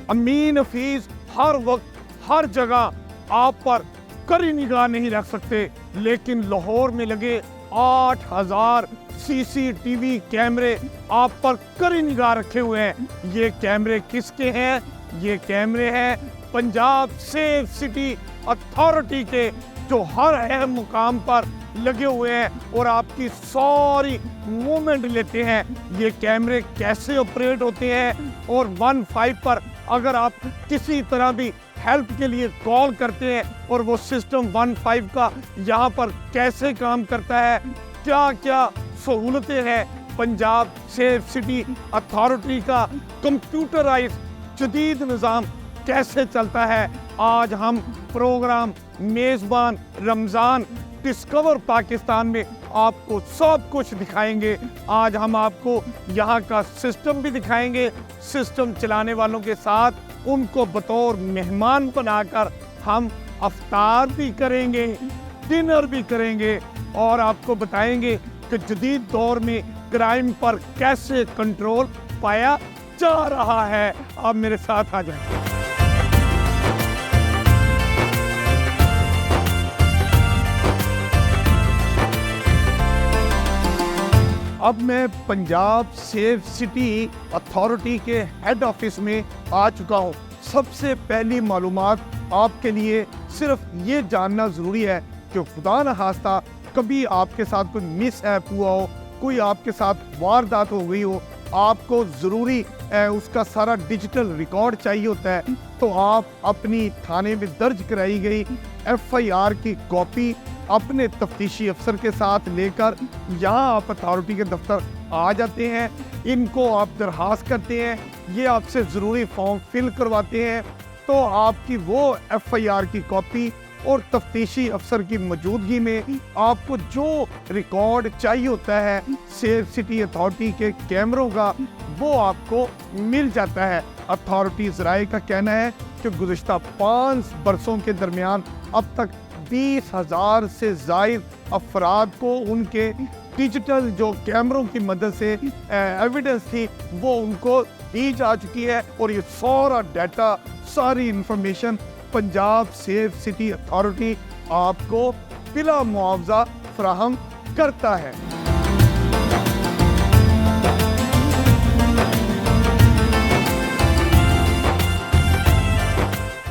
अमीन हफीज हर वक्त हर जगह आप पर कड़ी निगाह नहीं रख सकते, लेकिन लाहौर में लगे 8000 CCTV कैमरे आप पर कड़ी निगाह रखे हुए हैं। ये कैमरे किसके हैं? ये कैमरे हैं पंजाब सेफ सिटी अथॉरिटी के, जो हर अहम मुकाम पर लगे हुए हैं और आपकी सारी मूवमेंट लेते हैं। ये कैमरे कैसे ऑपरेट होते हैं और 15 पर अगर आप किसी तरह भी हेल्प के लिए कॉल करते हैं और वो सिस्टम 15 का यहाँ पर कैसे काम करता है, क्या क्या सहूलतें हैं, पंजाब सेफ सिटी अथॉरिटी का कंप्यूटराइज जदीद निज़ाम कैसे चलता है, आज हम प्रोग्राम मेज़बान रमज़ान डिस्कवर पाकिस्तान में आपको सब कुछ दिखाएंगे। आज हम आपको यहाँ का सिस्टम भी दिखाएंगे, सिस्टम चलाने वालों के साथ उनको बतौर मेहमान बनाकर हम अफ्तार भी करेंगे, डिनर भी करेंगे और आपको बताएंगे कि जदीद दौर में क्राइम पर कैसे कंट्रोल पाया जा रहा है। आप मेरे साथ आ जाएं। अब मैं पंजाब सेफ सिटी अथॉरिटी के हेड ऑफिस में आ चुका हूँ। सबसे पहली मालूमात आपके लिए सिर्फ ये जानना ज़रूरी है कि खुदा न खास्ता कभी आपके साथ कोई मिसहैप हुआ हो, कोई आपके साथ वारदात हो गई हो, आपको ज़रूरी उसका सारा डिजिटल रिकॉर्ड चाहिए होता है, तो आप अपनी थाने में दर्ज कराई गई FIR की कॉपी अपने तफ्तीशी अफसर के साथ लेकर यहाँ आप अथॉरिटी के दफ्तर आ जाते हैं। इनको आप दरखास्त करते हैं, ये आपसे ज़रूरी फॉर्म फिल करवाते हैं, तो आपकी वो FIR की कॉपी और तफ्तीशी अफसर की मौजूदगी में आपको जो रिकॉर्ड चाहिए होता है सेफ सिटी अथॉरिटी के कैमरों का, वो आपको मिल जाता है। अथॉरिटी ज़राए का कहना है कि गुज़िश्ता 5 बरसों के दरमियान अब तक 20,000 से ज़ायद अफराद को उनके डिजिटल जो कैमरों की मदद से एविडेंस थी वो उनको दी जा चुकी है और ये सारा डाटा, सारी information Punjab safe city authority आपको बिला मुआवजा फराहम करता है।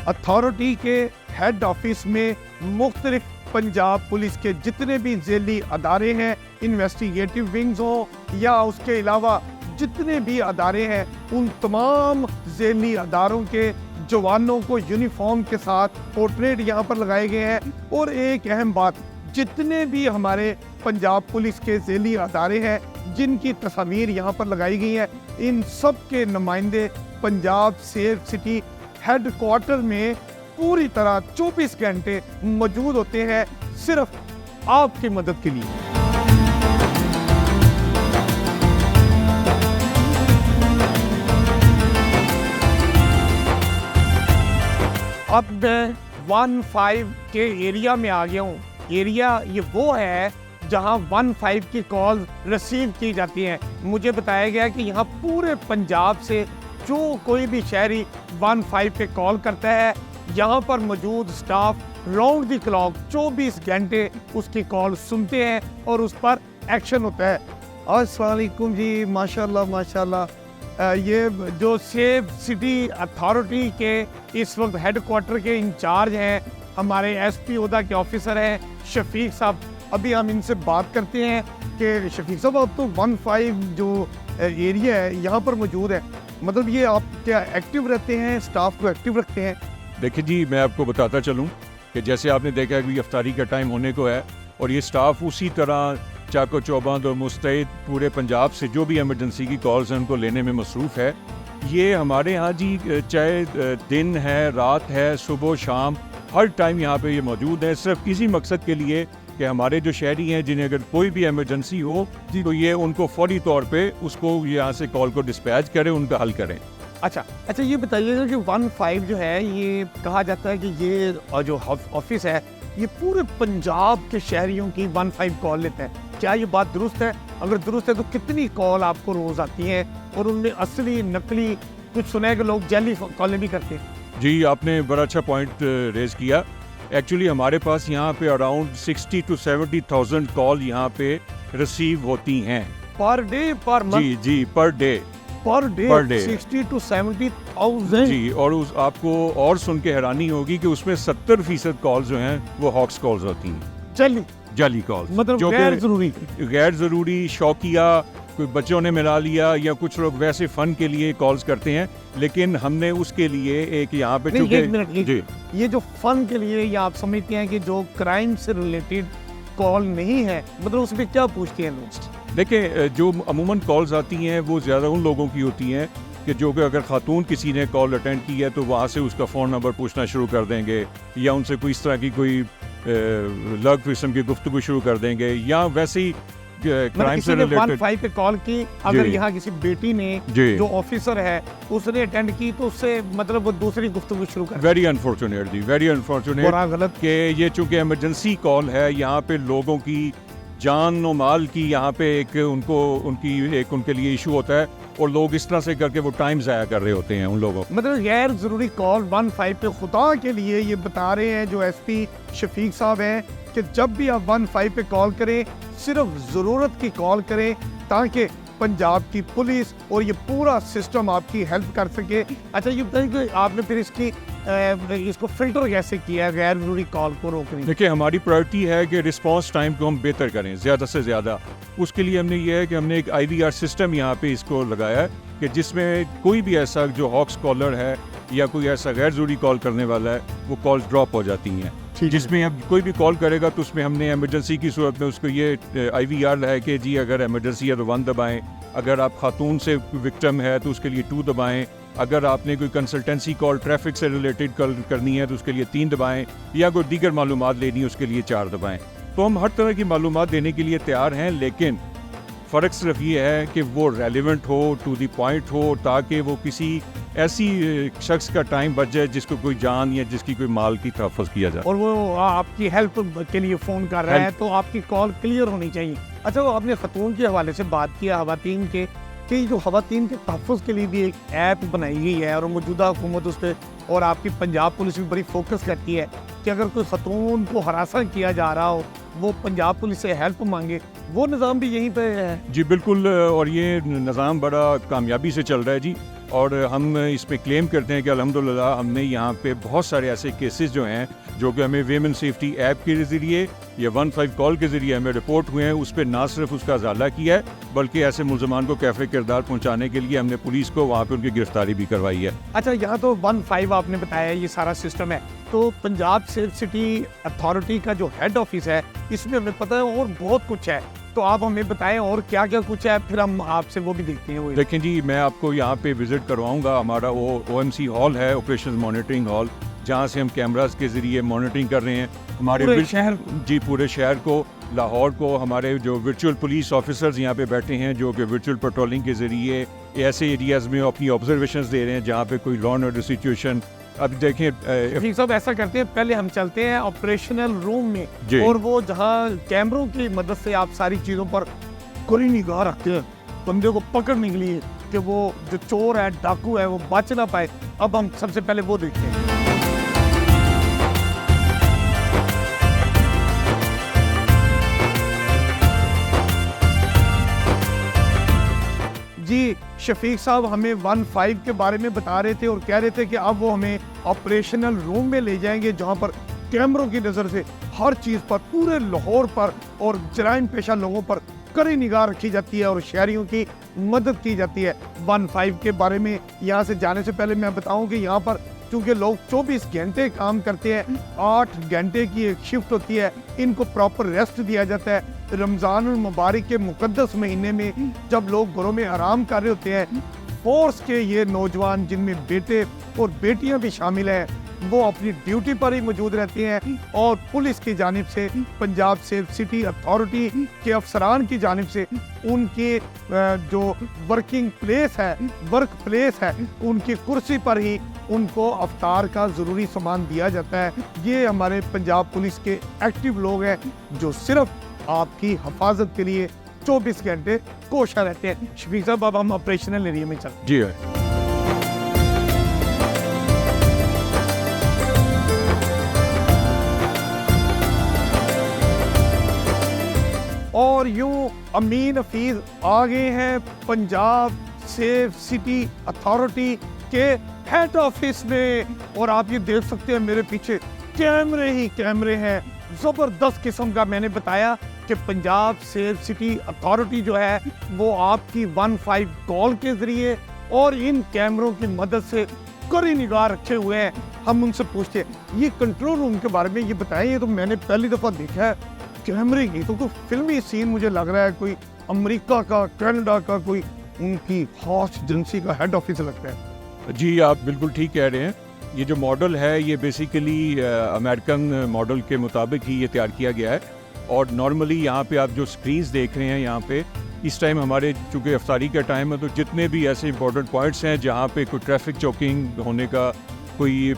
अथॉरिटी के हेड ऑफिस में मुख्तलिफ पंजाब पुलिस के जितने भी ज़ेली अदारे हैं, इन्वेस्टिगेटिव विंग्स हो या उसके अलावा जितने भी अदारे हैं, उन तमाम ज़ेली अदारों के जवानों को यूनिफॉर्म के साथ पोर्ट्रेट यहाँ पर लगाए गए हैं। और एक अहम बात, जितने भी हमारे पंजाब पुलिस के ज़ेली अदारे हैं जिनकी तस्वीर यहाँ पर लगाई गई है, इन सब के नुमाइंदे Punjab safe city head quarter में पूरी तरह 24 घंटे मौजूद होते हैं, सिर्फ आपकी मदद के लिए। अब मैं 15 के एरिया में आ गया हूँ। एरिया ये वो है जहाँ 15 की कॉल रिसीव की जाती हैं। मुझे बताया गया कि यहाँ पूरे पंजाब से जो कोई भी शहरी 15 पे कॉल करता है, यहाँ पर मौजूद स्टाफ राउंड द क्लॉक 24 घंटे उसकी कॉल सुनते हैं और उस पर एक्शन होता है। अस्सलाम वालेकुम जी, माशाल्लाह माशाल्लाह। ये जो सेफ सिटी अथॉरिटी के इस वक्त हेड क्वार्टर के इंचार्ज हैं, हमारे SP ओहदा के ऑफिसर हैं शफीक साहब। अभी हम इनसे बात करते हैं कि शफीक साहब, आप तो 15 जो एरिया है यहाँ पर मौजूद है, मतलब ये आप क्या एक्टिव रहते हैं, स्टाफ को एक्टिव रखते हैं? देखिए जी, मैं आपको बताता चलूँ कि जैसे आपने देखा है कि इफ्तारी का टाइम होने को है और ये स्टाफ उसी तरह चाको चौबंद और मुस्तैद पूरे पंजाब से जो भी इमरजेंसी की कॉल्स हैं उनको लेने में मसरूफ़ है। ये हमारे यहाँ जी चाहे दिन है, रात है, सुबह शाम, हर टाइम यहाँ पे ये मौजूद है, सिर्फ इसी मकसद के लिए कि हमारे जो शहरी हैं जिन्हें अगर कोई भी इमरजेंसी हो तो ये उनको फौरी तौर पे उसको यहाँ से कॉल को डिस्पैच करें, उनका हल करें। अच्छा, ये बताइएगा कि 15 जो है, ये कहा जाता है कि ये जो ऑफिस है ये पूरे पंजाब के शहरियों की 15 कॉल लेते हैं, क्या ये बात दुरुस्त है? अगर दुरुस्त है तो कितनी कॉल आपको रोज़ आती हैं और उनमें असली नकली कुछ सुना है कि लोग जैली कॉलें भी करते हैं। जी, आपने बड़ा अच्छा पॉइंट रेज किया। एक्चुअली हमारे पास यहाँ पे अराउंड 60 to 70,000 कॉल यहाँ पे रिसीव होती हैं पर डे पर मंथ जी पर डे पर Per डे day। 60 to 70,000। जी। और उस आपको और सुन के हैरानी होगी कि उसमें 70% कॉल जो हैं वो हॉक्स कॉल्स होती हैं, जैली जाली कॉल्स, मतलब जो गैर कि जरूरी। गैर ज़रूरी, शौकिया, कोई बच्चों ने मिला लिया या कुछ लोग वैसे फ़न के लिए कॉल्स करते हैं, लेकिन हमने उसके लिए एक यहाँ पे नहीं, एक मिनट, चूँकि जी ये जो फन के लिए ये आप समझते हैं कि जो क्राइम से रिलेटेड कॉल नहीं है, मतलब उसमें क्या पूछते हैं लोग? देखिए, जो अमूमन कॉल्स आती हैं वो ज़्यादा उन लोगों की होती हैं कि जो कि अगर खातून किसी ने कॉल अटेंड की है तो वहाँ से उसका फ़ोन नंबर पूछना शुरू कर देंगे, या उनसे कोई इस तरह की कोई लग किस्म की गुफ्तगू शुरू कर देंगे, या वैसे ही मतलब क्राइम किसी से ने रिलेटेड। 15 पे कॉल की, अगर जी। यहाँ किसी बेटी ने जी। जो ऑफिसर है उसने अटेंड की तो उससे मतलब वो दूसरी गुफ्तगू शुरू कर वेरी अनफॉर्चुनेट जी, वेरी अनफॉर्चुनेट बुरा गलत। कि ये चूँकि इमरजेंसी कॉल है, यहाँ पे लोगों की जान और माल की यहाँ पे एक उनके लिए इशू होता है, और लोग इस तरह से करके वो टाइम ज़ाया कर रहे होते हैं उन लोगों। मतलब गैर जरूरी कॉल 15 पे खुदा के लिए ये बता रहे हैं जो एसपी शफीक साहब हैं कि जब भी आप 15 पे कॉल करें सिर्फ ज़रूरत की कॉल करें, ताकि पंजाब की पुलिस और ये पूरा सिस्टम आपकी हेल्प कर सके। अच्छा, ये बताइए कि आपने फिर इसको फिल्टर कैसे किया गैर जरूरी कॉल को रोकने? देखिए, हमारी प्रायोरिटी है कि रिस्पांस टाइम को हम बेहतर करें ज़्यादा से ज़्यादा। उसके लिए हमने ये है कि हमने एक IVR सिस्टम यहाँ पे इसको लगाया है कि जिसमें कोई भी ऐसा जो हॉक्स कॉलर है या कोई ऐसा गैर ज़रूरी कॉल करने वाला है, वो कॉल्स ड्रॉप हो जाती हैं। जिसमें अब कोई भी कॉल करेगा तो उसमें हमने इमरजेंसी की सूरत में उसको ये IVR है कि जी अगर इमरजेंसी है तो 1 दबाएं, अगर आप खातून से विक्टिम है तो उसके लिए 2 दबाएं, अगर आपने कोई कंसल्टेंसी कॉल ट्रैफिक से रिलेटेड कॉल करनी है तो उसके लिए 3 दबाएं, या कोई दीगर मालूमात लेनी है उसके लिए 4 दबाएं। तो हम हर तरह की मालूमात देने के लिए तैयार हैं, लेकिन फ़र्क सिर्फ ये है कि वो रेलिवेंट हो, टू द पॉइंट हो, ताकि वो किसी ऐसी शख्स का टाइम बच जाए जिसको कोई जान या जिसकी कोई माल की तहफ़्फ़ुज़ किया जाए। और वो आपकी हेल्प के लिए फ़ोन कर रहा है तो आपकी कॉल क्लियर होनी चाहिए। अच्छा, वो आपने खतून के हवाले से बात किया, खवातीन के, कि जो खवातीन के तहफ़्फ़ुज़ के लिए भी एक ऐप बनाई गई है और मौजूदा हुकूमत उस पर और आपकी पंजाब पुलिस भी बड़ी फोकस करती है कि अगर कोई खतून को हरासा किया जा रहा हो वो पंजाब पुलिस से हेल्प मांगे, वो निज़ाम भी यहीं पे है। जी बिल्कुल, और ये निज़ाम बड़ा कामयाबी से चल रहा है जी, और हम इस पे क्लेम करते हैं कि अल्हम्दुलिल्लाह हमने यहाँ पे बहुत सारे ऐसे केसेस जो हैं जो कि हमें वेमेन सेफ्टी ऐप के ज़रिए या 15 कॉल के ज़रिए हमें रिपोर्ट हुए हैं, उस पर ना सिर्फ उसका अजाला किया है बल्कि ऐसे मुलजमान को कैफ़े किरदार पहुँचाने के लिए हमने पुलिस को वहाँ पे उनकी गिरफ्तारी भी करवाई है। अच्छा, यहाँ तो 15 आपने बताया ये सारा सिस्टम है, तो पंजाब सेफ सिटी अथॉरिटी का जो हेड ऑफिस है इसमें हमें पता है और बहुत कुछ है, तो आप हमें बताएं और क्या क्या कुछ है, फिर हम आपसे वो भी देखते हैं। वो देखें जी, मैं आपको यहाँ पे विज़िट करवाऊँगा, हमारा OMC हॉल है, ऑपरेशन मॉनिटरिंग हॉल, जहाँ से हम कैमरास के ज़रिए मॉनिटरिंग कर रहे हैं हमारे पूरे शहर जी पूरे शहर को, लाहौर को। हमारे जो वर्चुअल पुलिस ऑफिसर्स यहाँ पे बैठे हैं जो कि वर्चुअल पेट्रोलिंग के ज़रिए ऐसे एरियाज़ में अपनी ऑब्जर्वेशंस दे रहे हैं जहाँ पे कोई लॉ एंड ऑर्डर सिचुएशन। अब देखें ठीक सब ऐसा करते हैं, पहले हम चलते हैं ऑपरेशनल रूम में जी। और वो जहाँ कैमरों की मदद से आप सारी चीज़ों पर कड़ी निगाह रखते हैं बंदे को पकड़ने के लिए कि वो जो चोर है, डाकू है, वो बच ना पाए। अब हम सबसे पहले वो देखते हैं। जी शफीक साहब हमें 15 के बारे में बता रहे थे और कह रहे थे कि अब वो हमें ऑपरेशनल रूम में ले जाएंगे जहां पर कैमरों की नज़र से हर चीज़ पर, पूरे लाहौर पर और जराइम पेशा लोगों पर कड़ी निगाह रखी जाती है और शहरियों की मदद की जाती है। 15 के बारे में यहाँ से जाने से पहले मैं बताऊँ कि यहाँ पर क्योंकि लोग 24 घंटे काम करते हैं, 8 घंटे की एक शिफ्ट होती है, इनको प्रॉपर रेस्ट दिया जाता है। रमज़ान मुबारक के मुकद्दस महीने में जब लोग घरों में आराम कर रहे होते हैं, फोर्स के ये नौजवान जिनमें बेटे और बेटियां भी शामिल हैं, वो अपनी ड्यूटी पर ही मौजूद रहते हैं और पुलिस की जानिब से, पंजाब सेफ सिटी अथॉरिटी के अफसरान की जानिब से उनके जो वर्किंग प्लेस है, वर्क प्लेस है, उनकी कुर्सी पर ही उनको अफ्तार का ज़रूरी सामान दिया जाता है। ये हमारे पंजाब पुलिस के एक्टिव लोग हैं जो सिर्फ आपकी हिफाजत के लिए 24 घंटे कोशा रहते हैं। शफीक साहब अब हम ऑपरेशनल एरिया में चलते हैं। जी है। और यूं अमीन हफीज आ गए हैं पंजाब सेफ सिटी अथॉरिटी के हेड ऑफिस में। और आप ये देख सकते हैं मेरे पीछे कैमरे ही कैमरे हैं, ज़बरदस्त किस्म का। मैंने बताया कि पंजाब सेफ सिटी अथॉरिटी जो है वो आपकी 15 कॉल के ज़रिए और इन कैमरों की मदद से कड़ी निगाह रखे हुए हैं। हम उनसे पूछते हैं ये कंट्रोल रूम के बारे में ये बताएं, ये तो मैंने पहली दफ़ा देखा है कैमरे की, तो कोई फिल्मी सीन मुझे लग रहा है, कोई अमेरिका का कनाडा का कोई उनकी खास एजेंसी का हेड ऑफिस लगता है। जी आप बिल्कुल ठीक कह रहे हैं। ये जो मॉडल है ये बेसिकली अमेरिकन मॉडल के मुताबिक ही ये तैयार किया गया है। और नॉर्मली यहाँ पे आप जो स्क्रीन्स देख रहे हैं यहाँ पे इस टाइम हमारे चूँकि अफ्तारी का टाइम है तो जितने भी ऐसे इंपॉर्टेंट पॉइंट्स हैं जहाँ पे कोई ट्रैफिक चौकिंग होने का कोई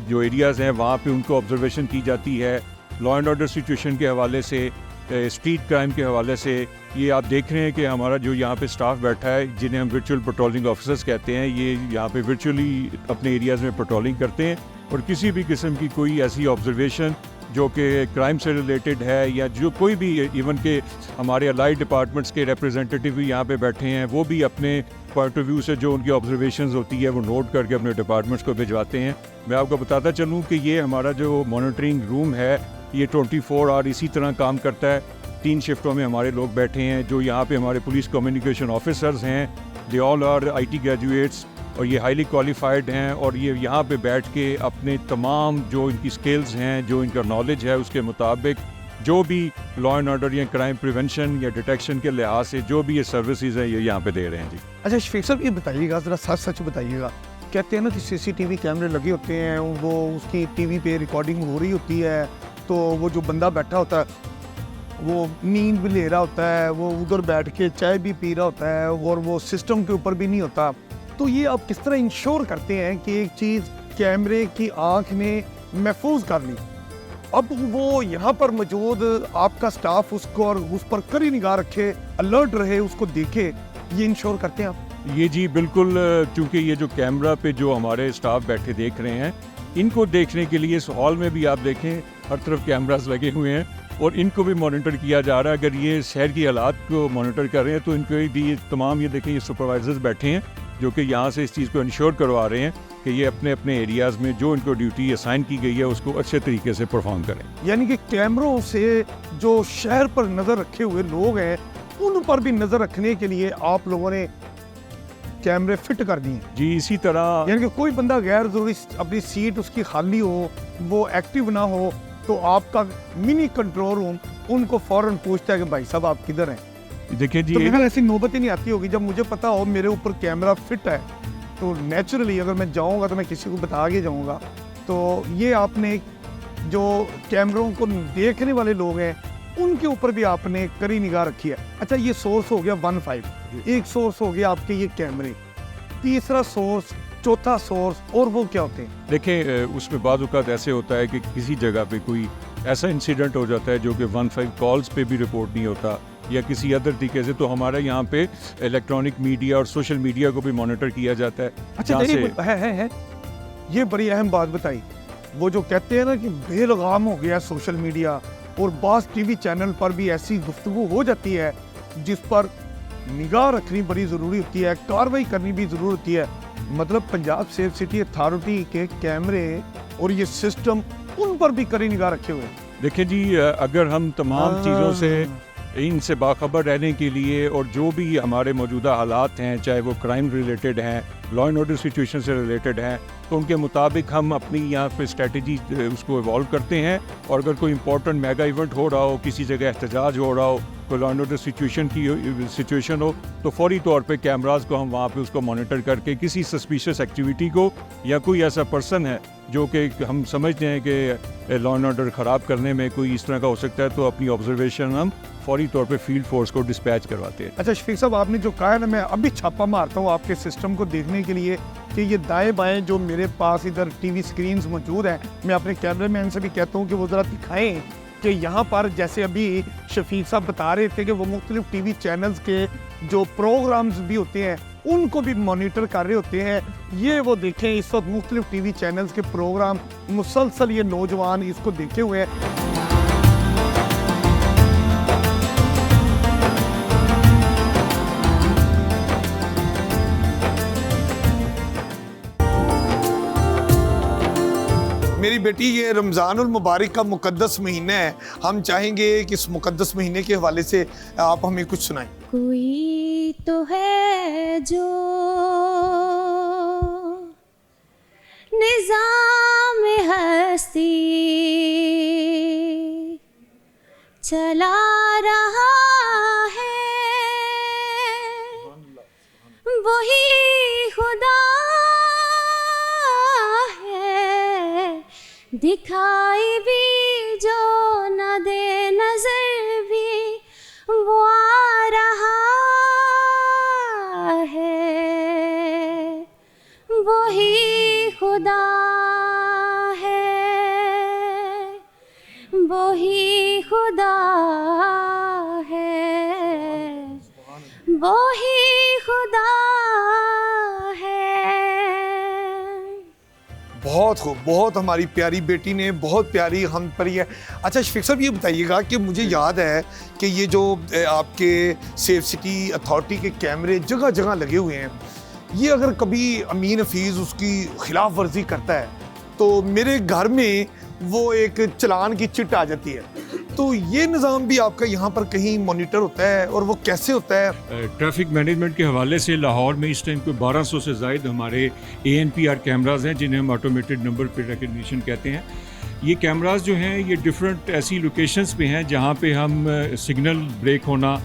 जो एरियाज़ हैं वहाँ पे उनको ऑब्जर्वेशन की जाती है। लॉ एंड ऑर्डर सिचुएशन के हवाले से, स्ट्रीट क्राइम के हवाले से ये आप देख रहे हैं कि हमारा जो यहाँ पे स्टाफ बैठा है जिन्हें हम वर्चुअल पेट्रोलिंग ऑफिसर्स कहते हैं, ये यहाँ पे वर्चुअली अपने एरियाज़ में पेट्रोलिंग करते हैं और किसी भी किस्म की कोई ऐसी ऑब्जर्वेशन जो कि क्राइम से रिलेटेड है या जो कोई भी इवन के हमारे अलाइड डिपार्टमेंट्स के रिप्रेजेंटेटिव भी यहाँ पे बैठे हैं वो भी अपने पॉइंट ऑफ व्यू से जो उनकी ऑब्जर्वेशंस होती है वो नोट करके अपने डिपार्टमेंट्स को भिजवाते हैं। मैं आपको बताता चलूँ कि ये हमारा जो मॉनिटरिंग रूम है ये 24 आवर इसी तरह काम करता है। 3 शिफ्टों में हमारे लोग बैठे हैं जो यहाँ पे हमारे पुलिस कम्युनिकेशन ऑफिसर्स हैं, they all are IT graduates और ये हाईली क्वालिफाइड हैं और ये यहाँ पे बैठ के अपने तमाम जो इनकी स्किल्स हैं, जो इनका नॉलेज है उसके मुताबिक जो भी लॉ एंड ऑर्डर या क्राइम प्रिवेंशन या डिटेक्शन के लिहाज से जो भी ये सर्विसेज हैं ये यहाँ पे दे रहे हैं। जी अच्छा शफीक साहब ये बताइएगा, ज़रा सच सच बताइएगा, कहते हैं ना कि CCTV कैमरे लगे होते हैं, वो उसकी TV पे रिकॉर्डिंग हो रही होती है तो वो जो बंदा बैठा होता है वो नींद भी ले रहा होता है, वो उधर बैठ के चाय भी पी रहा होता है और वो सिस्टम के ऊपर भी नहीं होता। तो ये आप किस तरह इंश्योर करते हैं कि एक चीज़ कैमरे की आंख ने महफूज कर ली, अब वो यहाँ पर मौजूद आपका स्टाफ उसको और उस पर कड़ी निगाह रखे, अलर्ट रहे, उसको देखे, ये इंश्योर करते हैं आप? ये जी बिल्कुल, क्योंकि ये जो कैमरा पे जो हमारे स्टाफ बैठे देख रहे हैं इनको देखने के लिए इस हॉल में भी आप देखें हर तरफ कैमरास लगे हुए हैं और इनको भी मॉनिटर किया जा रहा है। अगर ये शहर की हालात को मॉनिटर कर रहे हैं तो इनको भी तमाम ये देखें ये सुपरवाइजर्स बैठे हैं जो कि यहाँ से इस चीज़ को इंश्योर करवा रहे हैं कि ये अपने अपने एरियाज़ में जो इनको ड्यूटी असाइन की गई है उसको अच्छे तरीके से परफॉर्म करें। यानी कि कैमरों से जो शहर पर नज़र रखे हुए लोग हैं उन पर भी नज़र रखने के लिए आप लोगों ने कैमरे फिट कर दिए? जी इसी तरह, यानी कि कोई बंदा गैर जरूरी अपनी सीट उसकी खाली हो, वो एक्टिव ना हो, तो आपका मिनी कंट्रोल रूम उनको फौरन पूछता है कि भाई साहब आप किधर हैं। देखिए जी, तो मेरे ऐसी नौबत ही नहीं आती होगी जब मुझे पता हो मेरे ऊपर कैमरा फिट है, तो नेचुरली अगर मैं जाऊंगा तो मैं किसी को बता के जाऊंगा। तो ये आपने जो कैमरों को देखने वाले लोग हैं उनके ऊपर भी आपने कड़ी निगाह रखी है। अच्छा ये सोर्स हो गया 15, एक सोर्स हो गया आपके ये कैमरे, तीसरा सोर्स, चौथा सोर्स, और वो क्या होते हैं? देखें उसमें बाद औक़ात ऐसे होता है कि किसी जगह पे कोई ऐसा इंसिडेंट हो जाता है जो कि 15 कॉल्स पे भी रिपोर्ट नहीं होता या किसी अदर तरीके से, तो हमारा यहाँ पे इलेक्ट्रॉनिक मीडिया और सोशल मीडिया को भी मॉनिटर किया जाता है। अच्छा है ये बड़ी अहम बात बताई, वो जो कहते हैं ना कि बेलगाम हो गया सोशल मीडिया और बास TV चैनल पर भी ऐसी गुफ्तगू हो जाती है जिस पर निगाह रखनी बड़ी ज़रूरी होती है, कार्रवाई करनी भी ज़रूरी होती है। मतलब पंजाब सेफ सिटी अथॉरिटी के कैमरे और ये सिस्टम उन पर भी कड़ी निगाह रखे हुए हैं। देखिए जी, अगर हम तमाम चीज़ों से इनसे बाखबर रहने के लिए और जो भी हमारे मौजूदा हालात हैं चाहे वो क्राइम रिलेटेड हैं, लॉ एंड ऑर्डर सिचुएशन से रिलेटेड हैं, तो उनके मुताबिक हम अपनी यहाँ पे स्ट्रेटजी उसको इवॉल्व करते हैं। और अगर कोई इंपॉर्टेंट मेगा इवेंट हो रहा हो, किसी जगह एहतजाज हो रहा हो, कोई लॉ एंड ऑर्डर सिचुएशन हो, तो फौरी तौर पे कैमरास को हम वहाँ पे उसको मॉनिटर करके किसी सस्पिशियस एक्टिविटी को या कोई ऐसा पर्सन है जो कि हम समझते हैं कि लॉ एंड ऑर्डर ख़राब करने में कोई इस तरह का हो सकता है, तो अपनी ऑब्जर्वेशन हम फौरी तौर पे फील्ड फोर्स को डिस्पैच करवाते हैं। अच्छा शफीक साहब, आपने जो कहा है ना, मैं अभी छापा मारता हूँ आपके सिस्टम को देखने के लिए कि ये दाएं बाएं जो मेरे पास इधर TV स्क्रीन्स मौजूद हैं, मैं अपने कैमरे मैन से भी कहता हूँ कि वो ज़रा दिखाएं कि यहाँ पर जैसे अभी शफीक साहब बता रहे थे कि वो मुख्तलिफ TV चैनल्स के जो प्रोग्राम्स भी होते हैं उनको भी मॉनिटर कर रहे होते हैं। ये वो देखें इस वक्त मुख्तलिफ TV चैनल्स के प्रोग्राम मुसलसल ये नौजवान इसको देखे हुए हैं। मेरी बेटी, ये रमज़ानुल मुबारक का मुकद्दस महीना है, हम चाहेंगे कि इस मुकद्दस महीने के हवाले से आप हमें कुछ सुनाएं। कोई तो है जो निज़ाम हस्ती चला रहा है, वही खुदा है, दिखाई भी जो न दे नजर भी वो आ रहा है, वही खुदा है, वही खुदा है, वही खुदा है। बहुत खूब, बहुत हमारी प्यारी बेटी ने बहुत प्यारी हम पर ये। अच्छा शफीक साहब, ये बताइएगा कि मुझे याद है कि ये जो आपके सेफ सिटी अथॉरिटी के कैमरे जगह जगह लगे हुए हैं, ये अगर कभी अमीन हफीज़ उसकी खिलाफ वर्जी करता है तो मेरे घर में वो एक चलान की चिट आ जाती है। तो ये निज़ाम भी आपका यहाँ पर कहीं मॉनिटर होता है और वो कैसे होता है? ट्रैफिक मैनेजमेंट के हवाले से लाहौर में इस टाइम कोई 1200 से ज़ायद हमारे ANPR कैमराज हैं, जिन्हें हम ऑटोमेटेड नंबर प्लेट रिकग्निशन कहते हैं। ये कैमराज जो हैं ये डिफरेंट ऐसी लोकेशंस पे हैं जहाँ पे हम सिग्नल ब्रेक होना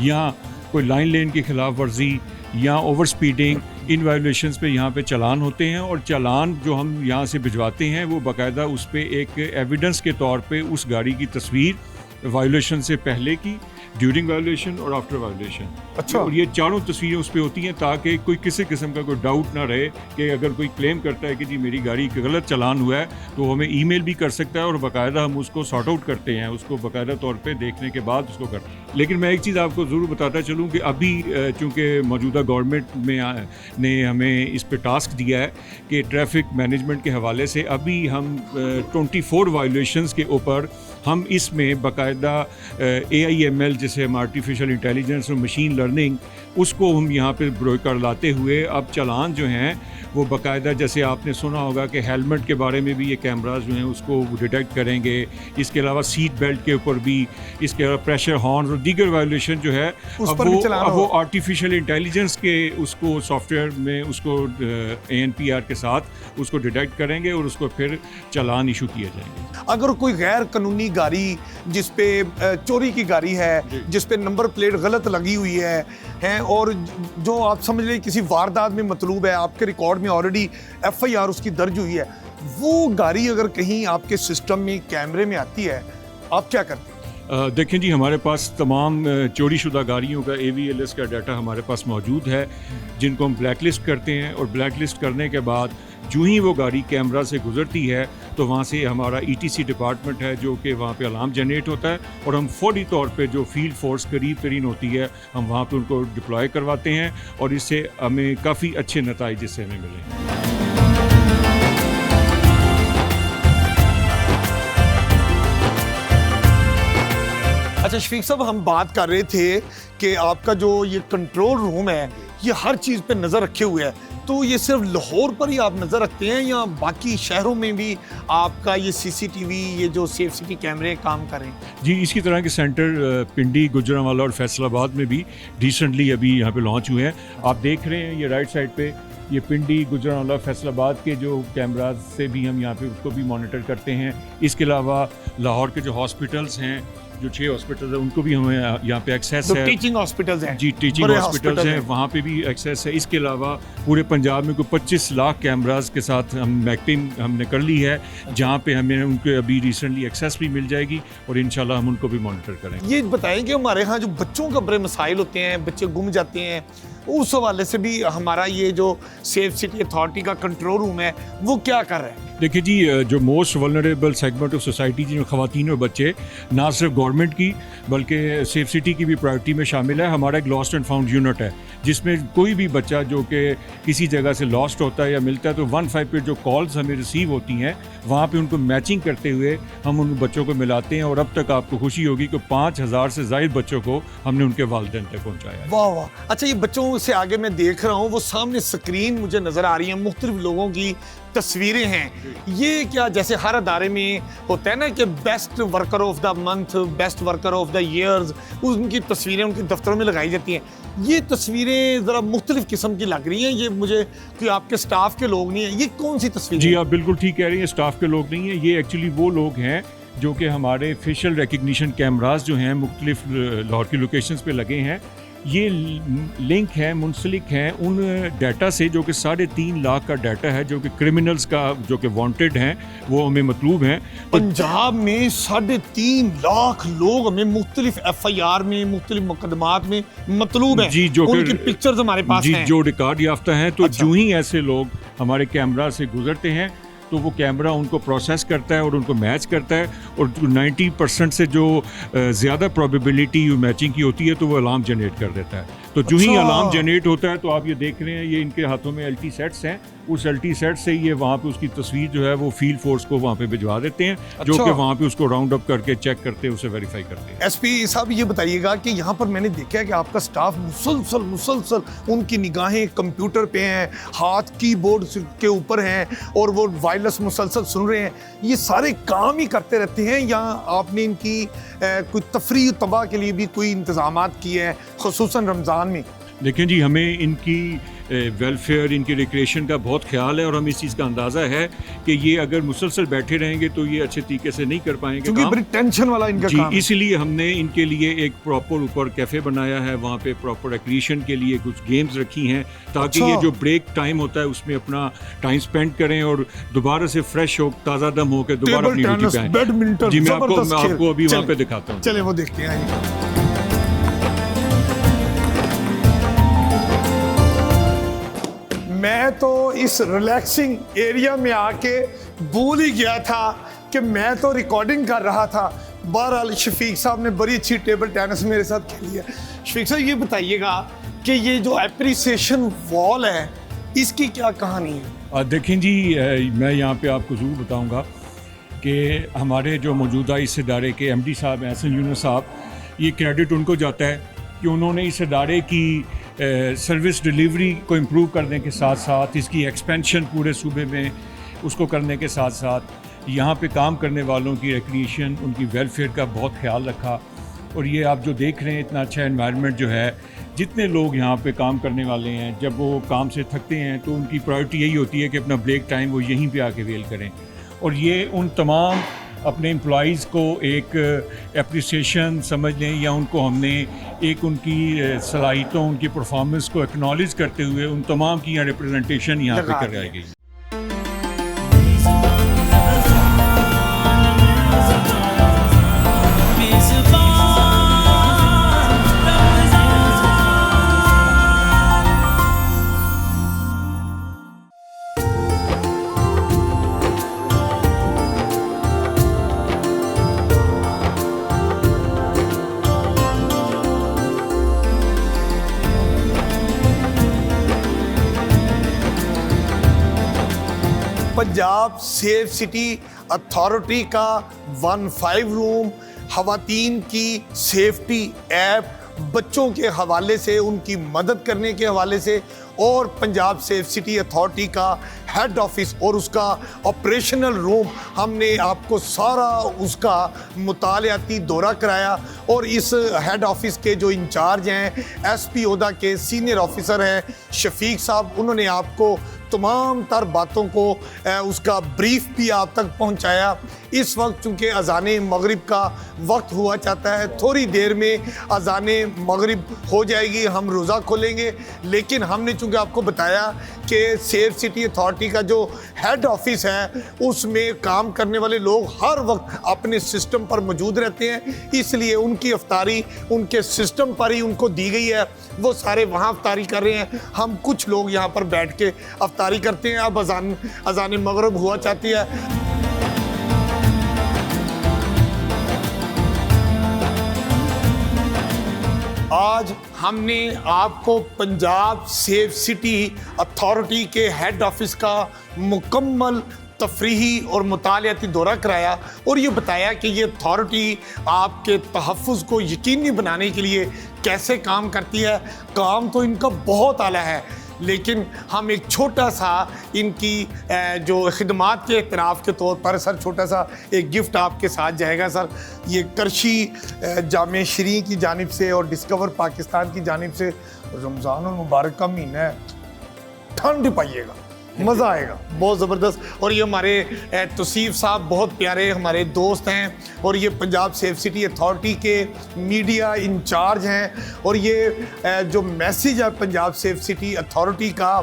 या कोई लाइन लेन की खिलाफ वर्जी या ओवर स्पीडिंग, इन वायोलेशंस पे यहाँ पे चालान होते हैं, और चालान जो हम यहाँ से भिजवाते हैं वो बाकायदा उस पे एक एविडेंस के तौर पे उस गाड़ी की तस्वीर वायोलेशन से पहले की, ड्यूरिंग वायोलेशन और आफ्टर वायोलेशन। अच्छा। और ये चारों तस्वीरें उस पे होती हैं ताकि कोई किसी किस्म का कोई डाउट ना रहे कि अगर कोई क्लेम करता है कि जी मेरी गाड़ी का गलत चालान हुआ है तो हमें ईमेल भी कर सकता है और बाकायदा हम उसको सॉर्ट आउट करते हैं, उसको बाकायदा तौर पे देखने के बाद उसको करते हैं। लेकिन मैं एक चीज़ आपको ज़रूर बताता चलूँ कि अभी चूँकि मौजूदा गवर्नमेंट में ने हमें इस पे टास्क दिया है कि ट्रैफिक मैनेजमेंट के हवाले से अभी हम 24 वायोलेशंस के ऊपर हम इसमें बाकायदा AIML जिसे हम आर्टिफिशियल इंटेलिजेंस और मशीन लर्निंग उसको हम यहाँ पे कर लाते हुए अब चालान जो हैं वो बाकायदा, जैसे आपने सुना होगा कि हेलमेट के बारे में भी ये कैमराज जो हैं उसको डिटेक्ट करेंगे। इसके अलावा सीट बेल्ट के ऊपर भी, इसके अलावा प्रेशर हॉर्न और दीगर वायोलेशन जो है अब वो आर्टिफिशियल इंटेलिजेंस के उसको सॉफ्टवेयर में उसको ANPR के साथ उसको डिटेक्ट करेंगे और उसको फिर चालान इशू किए जाएंगे। अगर कोई गैर कानूनी गाड़ी जिस पे चोरी की गाड़ी है, जिस पे नंबर प्लेट गलत लगी हुई है और जो आप समझ लें किसी वारदात में मतलूब है, आपके रिकॉर्ड में ऑलरेडी FIR उसकी दर्ज हुई है, वो गाड़ी अगर कहीं आपके सिस्टम में कैमरे में आती है, आप क्या करते हैं? देखें जी, हमारे पास तमाम चोरीशुदा गाड़ियों का AVLS का डाटा हमारे पास मौजूद है, जिनको हम ब्लैक लिस्ट करते हैं, और ब्लैक लिस्ट करने के बाद जो ही वो गाड़ी कैमरा से गुजरती है तो वहाँ से हमारा ETC डिपार्टमेंट है जो कि वहाँ पे अलार्म जनरेट होता है, और हम फौरी तौर पे जो फील्ड फोर्स करीब तरीन होती है हम वहाँ पे उनको डिप्लॉय करवाते हैं, और इससे हमें काफ़ी अच्छे नताइज इससे हमें मिले। अच्छा शफीक साहब, हम बात कर रहे थे कि आपका जो ये कंट्रोल रूम है ये हर चीज़ पे नज़र रखे हुए है, तो ये सिर्फ लाहौर पर ही आप नज़र रखते हैं या बाकी शहरों में भी आपका ये CCTV, ये जो सेफ सिटी कैमरे काम कर रहे हैं? जी, इसी तरह के सेंटर पिंडी, गुजरांवाला और फैसलाबाद में भी रिसेंटली अभी यहाँ पे लॉन्च हुए हैं। आप देख रहे हैं ये राइट साइड पे, ये पिंडी, गुजरांवाला, फैसलाबाद के जो कैमराज से भी हम यहाँ पे उसको भी मॉनिटर करते हैं। इसके अलावा लाहौर के जो हॉस्पिटल्स हैं, जो 6 हॉस्पिटल्स हैं, उनको भी हमें यहाँ पे एक्सेस है। टीचिंग हॉस्पिटल्स हैं जी, टीचिंग हॉस्पिटल्स हैं, वहाँ पे भी एक्सेस है। इसके अलावा पूरे पंजाब में कोई 25 लाख कैमराज के साथ हम मैपिंग हमने कर ली है, जहाँ पे हमें उनके अभी रिसेंटली एक्सेस भी मिल जाएगी और इंशाल्लाह हम उनको भी मॉनिटर करेंगे। ये बताएं कि हमारे यहाँ जो बच्चों का बड़े मसाइल होते हैं, बच्चे गुम जाते हैं, उस हवाले से भी हमारा ये जो सेफ सिटी अथॉरिटी का कंट्रोल रूम है वो क्या कर रहा है? देखिए जी, जो most vulnerable segment of society जिनमें ख़वातीन और बच्चे ना सिर्फ गवर्नमेंट की बल्कि सेफ सिटी की भी प्रायोरिटी में शामिल है। हमारा एक लॉस्ट एंड फाउंड यूनिट है जिसमें कोई भी बच्चा जो कि किसी जगह से लॉस्ट होता है या मिलता है तो 15 पे जो कॉल्स हमें रिसीव होती हैं वहाँ पे उनको मैचिंग करते हुए हम उन बच्चों को मिलाते हैं, और अब तक आपको खुशी होगी कि 5000 से ज़ायद बच्चों को हमने उनके वालिदैन तक पहुँचाया है। वाह वाह। अच्छा, ये बच्चों आंखों से आगे मैं देख रहा हूँ वो सामने स्क्रीन मुझे नज़र आ रही है, मुख्तलिफ लोगों की तस्वीरें हैं। ये क्या जैसे हर अदारे में होता है ना कि best worker of the month, best worker of the years, उनकी तस्वीरें उनके दफ्तरों में लगाई जाती हैं। ये तस्वीरें ज़रा मुख्तलिफ किस्म की लग रही हैं। ये मुझे कि आपके स्टाफ के लोग नहीं हैं, ये कौन सी तस्वीर? जी आप बिल्कुल ठीक कह रही हैं, स्टाफ के लोग नहीं हैं, ये एक्चुअली वो लोग हैं जो कि हमारे फेशियल रिकग्निशन कैमरास जो हैं मुख्तलिफ लाहौर की लोकेशंस पे लगे हैं। ये लिंक है, मुंसलिक हैं उन डाटा से जो कि 3.5 लाख का डाटा है, जो कि क्रिमिनल्स का जो कि वांटेड हैं, वो हमें मतलूब हैं। पंजाब में 3.5 लाख लोग हमें मुख्तलिफ FIR में, मुख्तलिफ मुकदमात में मतलूब हैं। जी, जो उनकी पिक्चर्स हमारे पास जी हैं। जो रिकॉर्ड याफ्ता हैं। तो अच्छा। जो ही ऐसे लोग हमारे कैमरा से गुजरते हैं तो वो कैमरा उनको प्रोसेस करता है और उनको मैच करता है, और 90% से जो ज़्यादा प्रोबेबिलिटी मैचिंग की होती है तो वो अलार्म जनरेट कर देता है। तो जो ही अच्छा। अलार्म जनरेट होता है तो आप ये देख रहे हैं, ये इनके हाथों में LT सेट्स हैं, उस LT सेट से ये वहाँ पे उसकी तस्वीर जो है वो फील्ड फोर्स को वहाँ पे भिजवा देते हैं, जो अच्छा। कि वहाँ पे उसको राउंड अप करके चेक करते हैं, उसे वेरीफाई करते हैं। SP साहब ये बताइएगा कि यहाँ पर मैंने देखा है कि आपका स्टाफ मुसलसल उनकी निगाहें कंप्यूटर पे हैं, हाथ कीबोर्ड के ऊपर हैं और वो वायरलेस मुसलसल सुन रहे हैं। ये सारे काम ही करते रहते हैं या आपने इनकी कोई तफरीह तबाह के लिए भी कोई इंतजामात किए हैं, खुसूसन रमज़ान में? देखें जी, हमें इनकी वेलफेयर, इनकी रिक्रिएशन का बहुत ख्याल है, और हमें इस चीज़ का अंदाज़ा है कि ये अगर मुसलसल बैठे रहेंगे तो ये अच्छे तरीके से नहीं कर पाएंगे क्योंकि काम। बड़ी टेंशन वाला इनका जी, काम है। इसलिए हमने इनके लिए एक प्रॉपर ऊपर कैफ़े बनाया है, वहाँ पे प्रॉपर रिक्रिएशन के लिए कुछ गेम्स रखी हैं, ताकि अच्छा। ये जो ब्रेक टाइम होता है उसमें अपना टाइम स्पेंड करें और दोबारा से फ्रेश हो, ताज़ा दम होकर दोबारा अपनी टेबल ड्यूटी टेनिस, पे आएं। बैडमिंटन, जी, मैं जबरदस्त खेल। आपको अभी वहाँ चलें। पे दिखाता हूँ। चले वो देखते हैं। आइए। मैं तो इस रिलैक्सिंग एरिया में आके भूल ही गया था कि मैं तो रिकॉर्डिंग कर रहा था। बहरहाल शफीक साहब ने बड़ी अच्छी टेबल टेनिस मेरे साथ खेली है। शफीक साहब ये बताइएगा कि ये जो एप्रिसिएशन वॉल है इसकी क्या कहानी है? देखें जी, मैं यहाँ पे आपको ज़रूर बताऊँगा कि हमारे जो मौजूदा इस इदारे के MD साहब हैं, एहसन यूनुस साहब, ये क्रेडिट उनको जाता है कि उन्होंने इस इदारे की सर्विस डिलीवरी को इम्प्रूव करने के साथ साथ, इसकी एक्सपेंशन पूरे सूबे में उसको करने के साथ साथ, यहाँ पे काम करने वालों की रिक्रिएशन, उनकी वेलफेयर का बहुत ख्याल रखा। और ये आप जो देख रहे हैं, इतना अच्छा एनवायरनमेंट जो है, जितने लोग यहाँ पे काम करने वाले हैं, जब वो काम से थकते हैं तो उनकी प्रायोरिटी यही होती है कि अपना ब्रेक टाइम वो यहीं पे आके वेल करें। और ये उन तमाम अपने एम्प्लॉइज़ को एक एप्रिसिएशन समझ लें, या उनको हमने एक उनकी सलाहियतों, उनकी परफॉर्मेंस को एक्नॉलेज करते हुए उन तमाम की यहाँ रिप्रेजेंटेशन यहाँ पे कराई गई। पंजाब सेफ सिटी अथॉरिटी का 15 रूम, खवातीन की सेफ्टी ऐप, बच्चों के हवाले से, उनकी मदद करने के हवाले से, और पंजाब सेफ सिटी अथॉरिटी का हेड ऑफिस और उसका ऑपरेशनल रूम, हमने आपको सारा उसका मुतालियाती दौरा कराया। और इस हेड ऑफिस के जो इंचार्ज हैं, SP ओहदा के सीनियर ऑफिसर हैं शफीक साहब, उन्होंने आपको तमाम तर बातों को उसका ब्रीफ भी आप तक पहुंचाया। इस वक्त चूँकि अज़ान मगरिब का वक्त हुआ चाहता है, थोड़ी देर में अज़ान मगरिब हो जाएगी, हम रोज़ा खोलेंगे। लेकिन हमने चूँकि आपको बताया कि सेफ सिटी अथॉरिटी का जो हेड ऑफिस है उसमें काम करने वाले लोग हर वक्त अपने सिस्टम पर मौजूद रहते हैं, इसलिए उनकी अफ्तारी उनके सिस्टम पर ही उनको दी गई है। वो सारे वहाँ अफ्तारी कर रहे हैं, हम कुछ लोग यहाँ पर बैठ के अफ्तारी करते हैं। अब अज़ान मगरिब हुआ चाहती है। आज हमने आपको पंजाब सेफ सिटी अथॉरिटी के हेड ऑफिस का मुकम्मल तफरीही और मुतालियाती दौरा कराया और ये बताया कि ये अथॉरिटी आपके तहफ़्फ़ुज़ को यकीनी बनाने के लिए कैसे काम करती है। काम तो इनका बहुत आला है, लेकिन हम एक छोटा सा इनकी जो खिदमात के इतराफ़ के तौर पर सर छोटा सा एक गिफ्ट आपके साथ जाएगा सर। ये करशी जामे शरी की जानिब से और डिस्कवर पाकिस्तान की जानिब से रमज़ान मुबारक का महीना है, ठंड पाइएगा, मज़ा आएगा, बहुत ज़बरदस्त। और ये हमारे तौसीफ़ साहब बहुत प्यारे हमारे दोस्त हैं और ये पंजाब सेफ सिटी अथॉरिटी के मीडिया इंचार्ज हैं और ये जो मैसेज है पंजाब सेफ सिटी अथॉरिटी का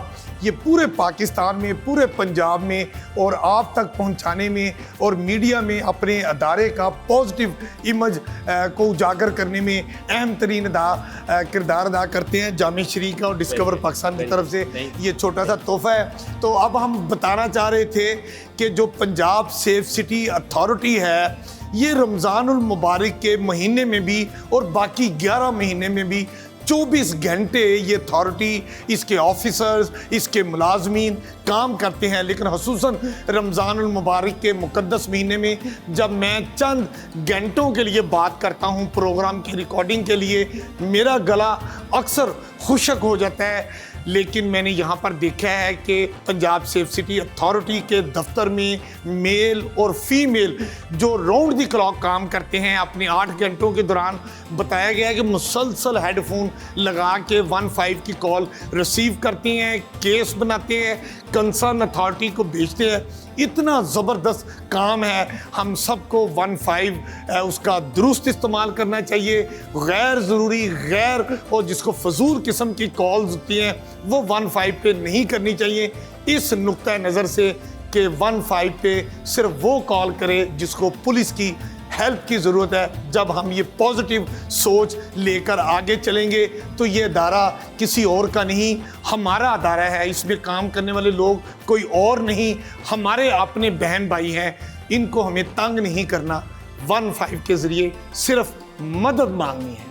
ये पूरे पाकिस्तान में, पूरे पंजाब में और आप तक पहुंचाने में और मीडिया में अपने अदारे का पॉजिटिव इमेज को उजागर करने में अहम तरीन किरदार अदा करते हैं। जामे शरी का और डिस्कवर पाकिस्तान की तरफ से ये छोटा सा तोहफ़ा है। तो अब हम बताना चाह रहे थे कि जो पंजाब सेफ सिटी अथॉरिटी है ये रमज़ानुल मुबारक के महीने में भी और बाकी 11 महीने में भी 24 घंटे ये अथॉरिटी, इसके ऑफिसर्स, इसके मुलाजमीन काम करते हैं। लेकिन खुसूसन रमज़ानुल मुबारक के मुक़द्दस महीने में जब मैं चंद घंटों के लिए बात करता हूँ प्रोग्राम की रिकॉर्डिंग के लिए, मेरा गला अक्सर खुशक हो जाता है। लेकिन मैंने यहाँ पर देखा है कि पंजाब सेफ सिटी अथॉरिटी के दफ्तर में मेल और फीमेल जो राउंड द क्लॉक काम करते हैं अपने 8 घंटों के दौरान, बताया गया है कि मुसलसल हेडफोन लगा के 15 की कॉल रिसीव करती हैं, केस बनाते हैं, कंसर्न अथॉरिटी को भेजते हैं। इतना ज़बरदस्त काम है, हम सबको 15 उसका दुरुस्त इस्तेमाल करना चाहिए। गैर ज़रूरी, गैर और जिसको फजूल किस्म की कॉल्स होती हैं वो 15 पे नहीं करनी चाहिए। इस नुक्ता नज़र से कि 15 पे सिर्फ वो कॉल करे जिसको पुलिस की हेल्प की ज़रूरत है। जब हम ये पॉजिटिव सोच लेकर आगे चलेंगे तो ये अदारा किसी और का नहीं, हमारा अदारा है। इसमें काम करने वाले लोग कोई और नहीं, हमारे अपने बहन भाई हैं। इनको हमें तंग नहीं करना, 15 के ज़रिए सिर्फ मदद मांगनी है।